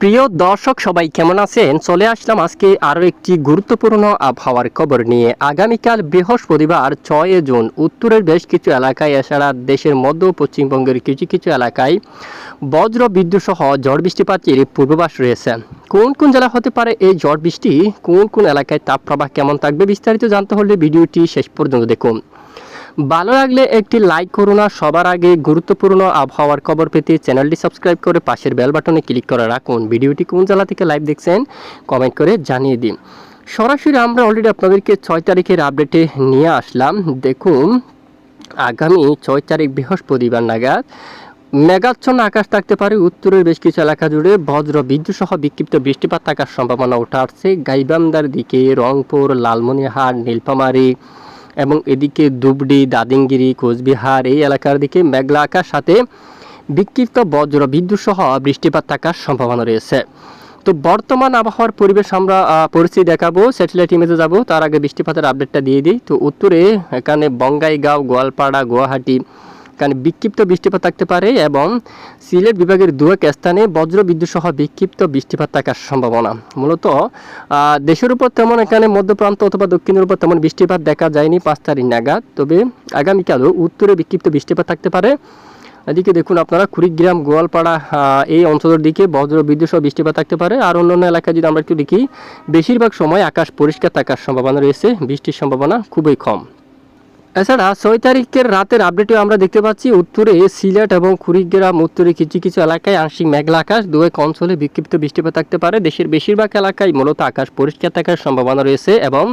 প্রিয় দর্শক সবাই কেমন আছেন? চলে আসলাম আজকে আরও একটি গুরুত্বপূর্ণ আবহাওয়ার খবর নিয়ে। আগামীকাল বৃহস্পতিবার 6 জুন উত্তরের বেশ কিছু এলাকায় এছাড়া দেশের মধ্য পশ্চিমবঙ্গের কিছু কিছু এলাকায় বজ্র বিদ্যুৎ সহ ঝড় বৃষ্টিপাতের পূর্বাভাস রয়েছে। কোন কোন জেলা হতে পারে এই ঝড় বৃষ্টি, কোন কোন এলাকায় তাপপ্রবাহ কেমন থাকবে, বিস্তারিত জানতে হলে ভিডিওটি শেষ পর্যন্ত দেখুন। ভালো লাগলে একটি লাইক করুন, আর সবার আগে গুরুত্বপূর্ণ আবহাওয়ার খবর পেতে চ্যানেলটি সাবস্ক্রাইব করে পাশের বেল বাটনে ক্লিক করে রাখুন। ভিডিওটি কোন জেলা থেকে লাইভ দেখছেন কমেন্ট করে জানিয়ে দিন। সরাসরি আমরা অলরেডি আপনাদেরকে 6 তারিখের আপডেটে নিয়ে আসলাম। দেখুন, আগামী 6 তারিখ বৃহস্পতিবার নাগাদ মেঘাচ্ছন্ন আকাশ থাকতে পারে উত্তরের বেশ কিছু এলাকা জুড়ে। বজ্র বিদ্যুৎ সহ বিক্ষিপ্ত বৃষ্টিপাত থাকার সম্ভাবনা ওঠা আসছে গাইবান্ধার দিকে, রংপুর, লালমনিরহাট, নীলফামারী এবং এদিকে ধুবড়ি, দাদিমগিরি, কোচবিহার এই এলাকার দিকে মেঘলা আকাশ সাথে বিক্ষিপ্ত বজ্র বিদ্যুৎ সহ বৃষ্টিপাত থাকার সম্ভাবনা রয়েছে। তো বর্তমান আবহাওয়ার পরিবেশ আমরা পরিস্থিতি দেখাবো, স্যাটেলাইট ইমেজে যাব। তার আগে বৃষ্টিপাতের আপডেটটা দিয়ে দিই। তো উত্তরে এখানে বঙ্গাইগাঁও, গোয়ালপাড়া, গুয়াহাটি এখানে বিক্ষিপ্ত বৃষ্টিপাত থাকতে পারে এবং সিলেট বিভাগের দু এক স্থানে বজ্র বিদ্যুৎ সহ বিক্ষিপ্ত বৃষ্টিপাত থাকার সম্ভাবনা। মূলত দেশের উপর তেমন এখানে মধ্যপ্রান্ত অথবা দক্ষিণের উপর তেমন বৃষ্টিপাত দেখা যায়নি 5 তারিখ নাগাদ, তবে আগামীকালও উত্তরে বিক্ষিপ্ত বৃষ্টিপাত থাকতে পারে। এদিকে দেখুন আপনারা কুড়িগ্রাম, গোয়ালপাড়া এই অঞ্চলের দিকে বজ্র বিদ্যুৎ সহ বৃষ্টিপাত থাকতে পারে। আর অন্যান্য এলাকায় যদি আমরা একটু দেখি, বেশিরভাগ সময় আকাশ পরিষ্কার থাকার সম্ভাবনা রয়েছে, বৃষ্টির সম্ভাবনা খুবই কম। এছাড়া 6 তারিখের রাতের আপডেটে আমরা দেখতে পাচ্ছি উত্তরে সিলেট এবং কুড়িগ্রাম, উত্তরে কিছু কিছু এলাকায় আংশিক মেঘলা আকাশ, দু এক অঞ্চলে বিক্ষিপ্ত বৃষ্টিপাত থাকতে পারে। দেশের বেশিরভাগ এলাকায় মূলত আকাশ পরিষ্কার থাকার সম্ভাবনা রয়েছে এবং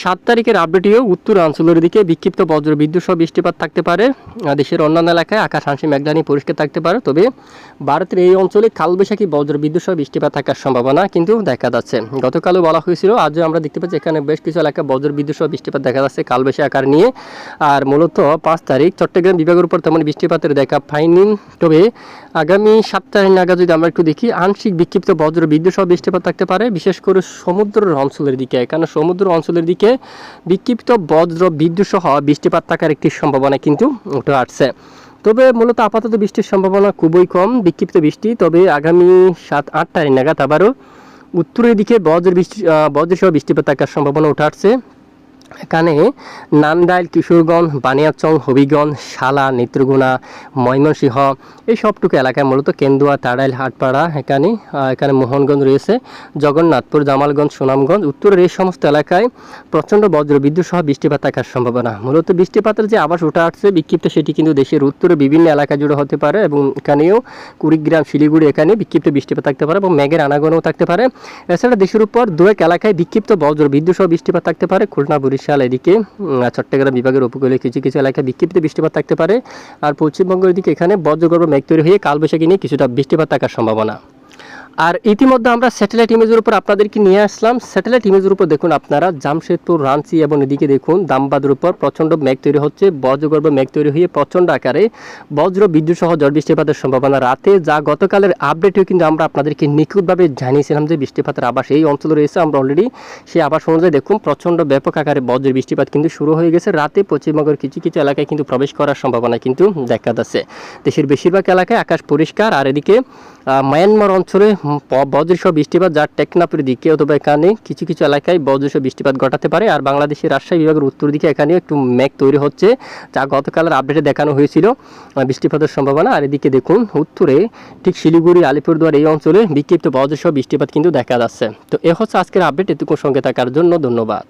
7 তারিখের আপডেটেও উত্তর অঞ্চলের দিকে বিক্ষিপ্ত বজ্র বিদ্যুৎ সহ বৃষ্টিপাত থাকতে পারে। দেশের অন্যান্য এলাকায় আকাশ আংশিক মেঘলা নিয়ে পরিষ্কার থাকতে পারে, তবে ভারতের এই অঞ্চলে কালবৈশাখী বজ্র বিদ্যুৎ সহ বৃষ্টিপাত থাকার সম্ভাবনা কিন্তু দেখা যাচ্ছে। গতকালও বলা হয়েছিল, আজও আমরা দেখতে পাচ্ছি এখানে বেশ কিছু এলাকায় বজ্র বিদ্যুৎ সহ বৃষ্টিপাত দেখা যাচ্ছে কালবৈশাখী আকার নিয়ে। আর মূলত 5 তারিখ চট্টগ্রাম বিভাগের উপর তেমন বৃষ্টিপাতের দেখা পাইনি, তবে আগামী 7 তারিখ নাগাদ যদি আমরা একটু দেখি, আংশিক বিক্ষিপ্ত বজ্র বিদ্যুৎ সহ বৃষ্টিপাত থাকতে পারে, বিশেষ করে সমুদ্রের অঞ্চলের দিকে। এখানে সমুদ্র অঞ্চলের দিকে বিক্ষিপ্ত বজ্র বিদ্যুৎ সহ বৃষ্টিপাত থাকার একটি সম্ভাবনা কিন্তু উঠে আসছে। তবে মূলত আপাতত বৃষ্টির সম্ভাবনা খুবই কম, বিক্ষিপ্ত বৃষ্টি। তবে আগামী 7-8 তারিখ নাগাদ আবারও উত্তরের দিকে বজ্র সহ বৃষ্টিপাত থাকার সম্ভাবনা উঠে আসছে। এখানে নান্দাইল, কিশোরগঞ্জ, বানিয়াচং, হবিগঞ্জ, শালা, নেত্রকোনা, ময়মনসিংহ এই সবটুকু এলাকায় মূলত কেন্দুয়া, তাড়াইল, হাটপাড়া, এখানে মোহনগঞ্জ রয়েছে, জগন্নাথপুর, জামালগঞ্জ, সুনামগঞ্জ, উত্তরের এই সমস্ত এলাকায় প্রচণ্ড বজ্র বিদ্যুৎ সহ বৃষ্টিপাত থাকার সম্ভাবনা। মূলত বৃষ্টিপাতের যে আবাস উঠে আসছে বিক্ষিপ্ত, সেটি কিন্তু দেশের উত্তরে বিভিন্ন এলাকা জুড়ে হতে পারে এবং এখানেও কুড়িগ্রাম, শিলিগুড়ি এখানে বিক্ষিপ্ত বৃষ্টিপাত থাকতে পারে এবং মেঘের আনাগোনাও থাকতে পারে। এছাড়া দেশের উপর দু এক এলাকায় বিক্ষিপ্ত বজ্র বিদ্যুৎ সহ বৃষ্টিপাত থাকতে পারে, খুলনা, বরিশাল, এদিকে চট্টগ্রাম বিভাগের উপকূলে কিছু কিছু এলাকায় বিক্ষিপ্ত বৃষ্টিপাত থাকতে পারে। আর পশ্চিমবঙ্গের দিকে এখানে বজ্রগর্ভ মেঘ তৈরি হয়ে কালবৈশাখী নিয়ে কিছুটা বৃষ্টিপাত থাকার সম্ভাবনা। আর ইতিমধ্যে আমরা স্যাটেলাইট ইমেজের উপর আপনাদেরকে নিয়ে আসলাম। স্যাটেলাইট ইমেজের উপর দেখুন আপনারা জামশেদপুর, রাঞ্চি এবং এদিকে দেখুন দামবাদের উপর প্রচণ্ড মেঘ তৈরি হচ্ছে, বজ্রগর্ভ মেঘ তৈরি হয়ে প্রচণ্ড আকারে বজ্র বিদ্যুৎ সহ ঝড় বৃষ্টিপাতের সম্ভাবনা রাতে, যা গতকালের আপডেটেও কিন্তু আমরা আপনাদেরকে নিখুঁতভাবে জানিয়েছিলাম যে বৃষ্টিপাতের আবাস এই অঞ্চলে রয়েছে। আমরা অলরেডি সেই আবাস অনুযায়ী দেখুন প্রচণ্ড ব্যাপক আকারে বজ্র বৃষ্টিপাত কিন্তু শুরু হয়ে গেছে। রাতে পশ্চিমবঙ্গের কিছু কিছু এলাকায় কিন্তু প্রবেশ করার সম্ভাবনা কিন্তু দেখা যাচ্ছে। দেশের বেশিরভাগ এলাকায় আকাশ পরিষ্কার। আর এদিকে মায়ানমার অঞ্চলে বজ্রসহ বৃষ্টিপাত, যার টেকনাফের দিকে অথবা এখানে কিছু কিছু এলাকায় বজ্রসহ বৃষ্টিপাত ঘটাতে পারে। আর বাংলাদেশের রাজশাহী বিভাগের উত্তর দিকে এখানেও একটু মেঘ তৈরি হচ্ছে, যা গতকালের আপডেটে দেখানো হয়েছিল বৃষ্টিপাতের সম্ভাবনা। আর এদিকে দেখুন উত্তরে ঠিক শিলিগুড়ি, আলিপুরদুয়ার এই অঞ্চলে বিক্ষিপ্ত বজ্রসহ বৃষ্টিপাত কিন্তু দেখা যাচ্ছে। তো এ হচ্ছে আজকের আপডেট। এটুকু সঙ্গে থাকার জন্য ধন্যবাদ।